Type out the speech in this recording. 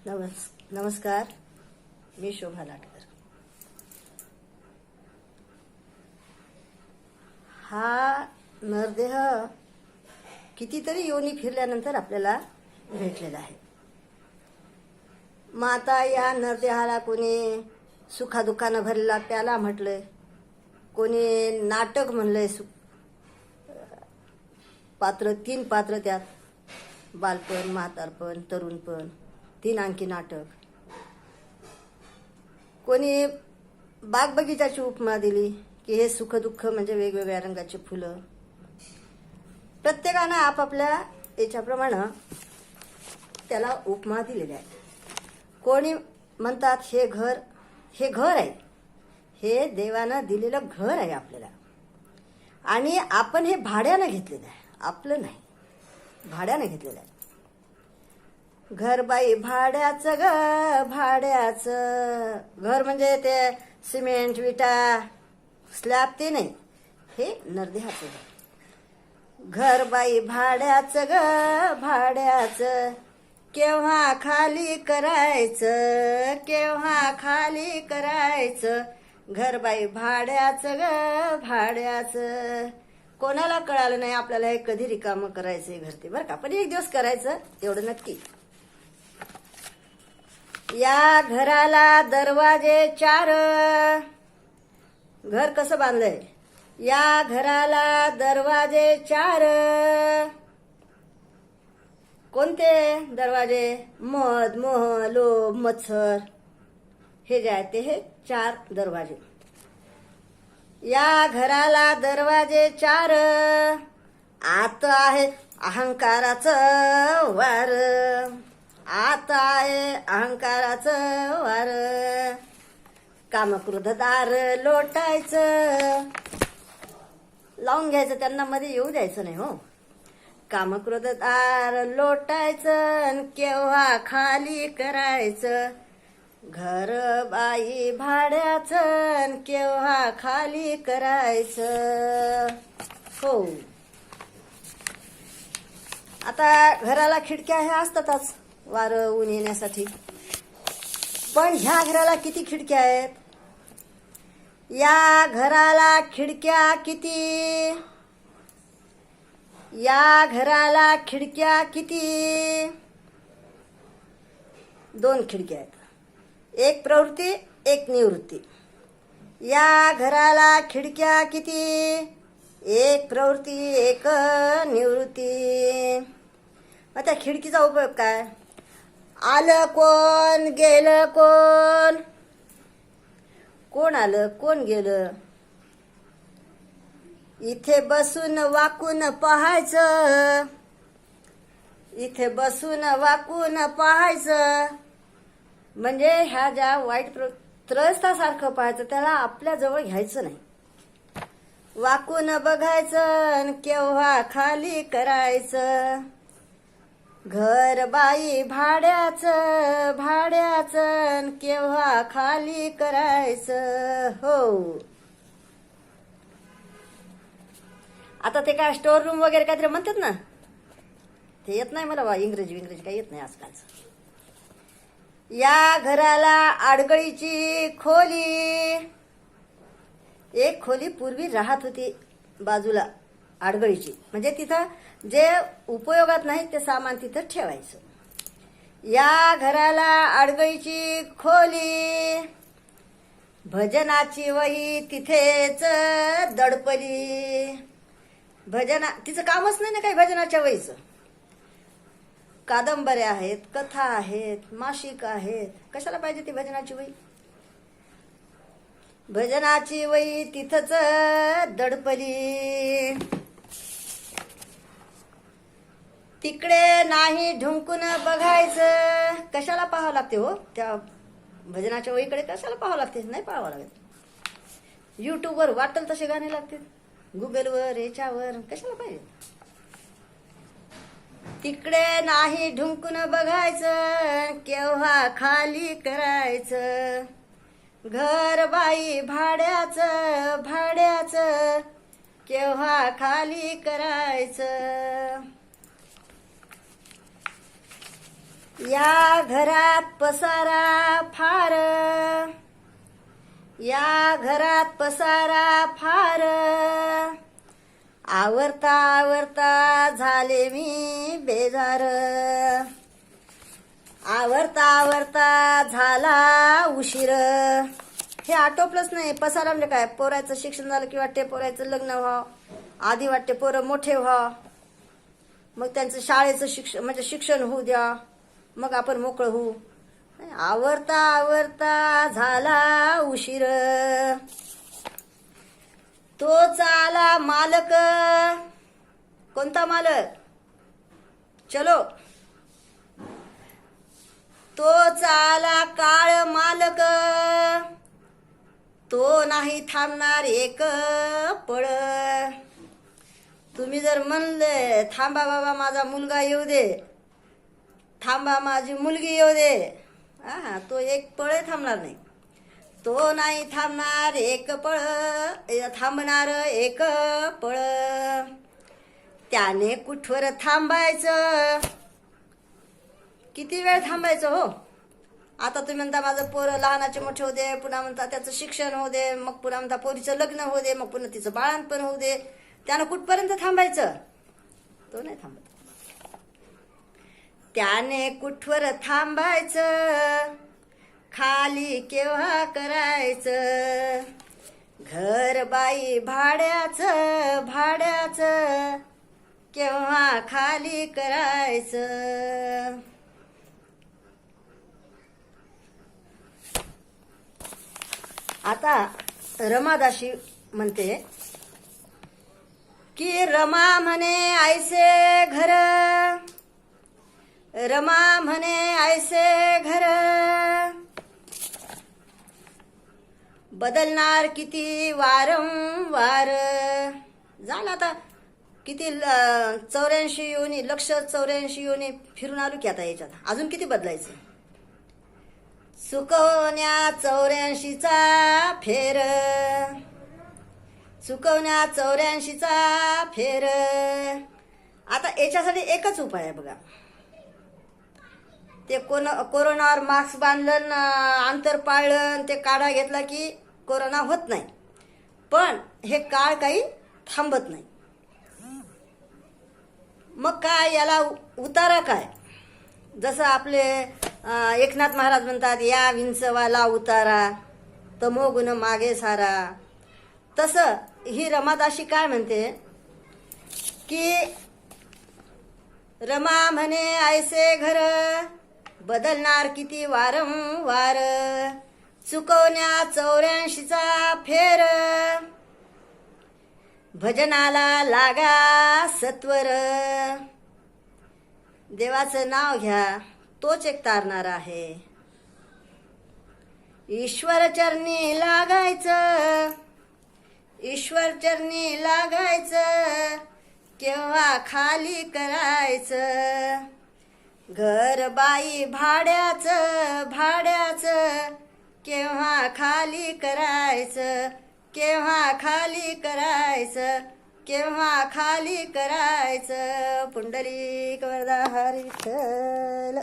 नमस्कार, मी शोभा लाटकर. हा नरदेह कितीतरी योनी फिरल्यानंतर आपल्याला भेटलेला आहे. मग आता या नरदेहाला कोणी सुखादुःखानं भरलेला प्याला म्हटलंय, कोणी नाटक म्हणलंय. तीन पात्र त्यात, बालपण, म्हातारपण, तरुणपण, 3 अंकी नाटक. कोणी बाग बगीचाची उपमा दिली की हे सुखदुःख म्हणजे वेगवेगळ्या रंगाची फुलं. प्रत्येकानं आपापल्या याच्याप्रमाणे त्याला उपमा दिलेल्या आहेत. कोणी म्हणतात हे घर आहे, हे देवानं दिलेलं घर आहे आपल्याला, आणि आपण हे भाड्यानं घेतलेलं आहे, आपलं नाही, भाड्यानं घेतलेलं आहे. घर बाई भाड्याचं भाड्याचं घर म्हणजे ते सिमेंट विटा स्लॅब ते नाही, हे नरदेहाचं घर बाई भाड्याचं भाड्याचं. केव्हा खाली करायचं, केव्हा खाली करायचं. घर बाई भाड्याचं भाड्याचं. कोणाला कळालं नाही आपल्याला हे कधी रिकामं करायचंय घर ते, बरं का, पण एक दिवस करायचं एवढं नक्की. या घराला दरवाजे 4. घर कसं बांधलंय? या घराला दरवाजे 4. कोणते दरवाजे? मध, मोह, लोभ, मत्सर, हे जे आहेत ते हे 4 दरवाजे. या घराला दरवाजे 4. आत आहे अहंकाराचं वार, आत आहे अहंकाराचं वार. कामक्रोध दार लोटायचं, लावून घ्यायचं, त्यांना मध्ये येऊ द्यायचं नाही हो. कामक्रोध दार लोटायचं, केव्हा खाली करायचं. घर बाई भाड्याचं, केव्हा खाली करायचं. हो, आता घराला खिडक्या ह्या असतातच वारं ऊन येण्यासाठी, पण ह्या घराला किती खिडक्या आहेत? या घराला खिडक्या किती? या घराला खिडक्या किती? 2 खिडक्या आहेत, एक प्रवृत्ती एक निवृत्ती. या घराला खिडक्या किती? एक प्रवृत्ती एक निवृत्ती. मग त्या खिडकीचा उपयोग काय? आलं कोण, गेलं कोण? कोण आलं, कोण गेलं? इथे बसून वाकून पाहायचं, इथे बसून वाकून पाहायचं. म्हणजे ह्या ज्या वाईट त्रयस्थासारखं पाहायचं, त्याला आपल्या जवळ घ्यायचं नाही. वाकून बघायचं, केव्हा खाली करायचं. घर बाई भाड्याचं भाड्याचं, केव्हा खाली करायचं. हो, आता ते काय स्टोर रूम वगैरे काहीतरी म्हणतात ना, ते येत नाही मला बा, इंग्रजी काही येत नाही आजकालचं. या घराला आडगळीची खोली. एक खोली पूर्वी राहत होती बाजूला आडगळीची, म्हणजे तिथं जे उपयोगात नाही ते सामान तिथं ठेवायचं. या घराला आडगळीची खोली. भजनाची वही तिथेच दडपली. तिचं कामच नाही ना काही भजनाच्या वहीचं. कादंबऱ्या आहेत, कथा आहेत, मासिक आहेत, कशाला पाहिजे ती भजनाची वही? भजनाची वही तिथंच दडपली. तिकडे नाही ढुंकून बघायचं. कशाला पाहावं लागते हो त्या भजनाच्या वहीकडे? कशाला पाहावं लागते? नाही पाहावं लागत. युट्यूबवर वाटेल तसे गाणे लागते, गुगलवर, याच्यावर, कशाला पाहिजे? तिकडे नाही ढुंकून बघायचं, केव्हा खाली करायचं. घर बाई भाड्याचं भाड्याचं, केव्हा खाली करायचं. या घरात पसारा फार, या घरात पसारा फार, आवरता आवरता झाले मी बेजार, आवरता आवरता झाला उशीर. हे आटोपलंच नाही. पसारा म्हणजे काय, पोराचं शिक्षण झालं की वाटते पोराचं लग्न व्हावं, आधी वाटते पोरं मोठे व्हा, मग त्यांचं शाळेचं शिक्षण म्हणजे शिक्षण होऊ द्या, मग आपण मोकळं होऊ. आवरता आवरता झाला उशीर. तोच आला मालक. कोणता मालक? चलो. तोच आला काळ मालक, तो नाही थांबणार एक पळ. तुम्ही जर म्हणले थांबा बाबा माझा मुलगा येऊ दे, थांबा माझी मुलगी येऊ दे, तो एक पळ थांबणार नाही. तो नाही थांबणार एक पळ, थांबणार एक पळ. त्याने कुठवर थांबायचं, किती वेळ थांबायचं हो. आता तुम्ही म्हणता माझं पोरं लहानाचे मोठे होऊ दे, पुन्हा म्हणता त्याचं शिक्षण होऊ दे, मग पुन्हा म्हणता पोरीचं लग्न होऊ दे, मग पुन्हा तिचं बाळांपण होऊ दे. त्यानं कुठपर्यंत थांबायचं? तो नाही थांबत. त्याने कुठवर थांबायचं, खाली केव्हा करायचं. घर बाई भाड्याचं भाड्याचं, केव्हा खाली करायचं. आता रमादासी म्हणते की रमा म्हणे ऐसे घर, रमा म्हणे ऐसे घर, बदलणार किती वारंवार. झालं आता किती 84 योनी, 184 योनी फिरून आलो की आता याच्यात अजून किती बदलायचं. चुकवण्या 84चा फेर, चुकवण्या 84चा फेर. आता याच्यासाठी एकच उपाय आहे बघा. ते कोरोनावर मास्क बांधलं, अंतर पाळलं, ते काढा घेतला की कोरोना होत नाही. पण हे काळ काही थांबत नाही. मग काय याला उतारा काय? जसं आपले एकनाथ महाराज म्हणतात, या विंचवाला उतारा तमोगुण मागे सारा. तसं ही रमादासी काय म्हणते की रमा म्हणे ऐसे घर, बदलणार किती वारंवार. चुकवण्या 84चा फेर, भजनाला लागा सत्वर. देवाचं नाव घ्या, तोच एक तारणार आहे. ईश्वर चरणी लागायचं, ईश्वर चरणी लागायचं, केव्हा खाली करायचं. घर बाई भाड्याचं भाड्याचं, केव्हा खाली करायचं, केव्हा खाली करायचं, केव्हा खाली करायचं. पुंडलिक वरदा हरी विठ्ठल.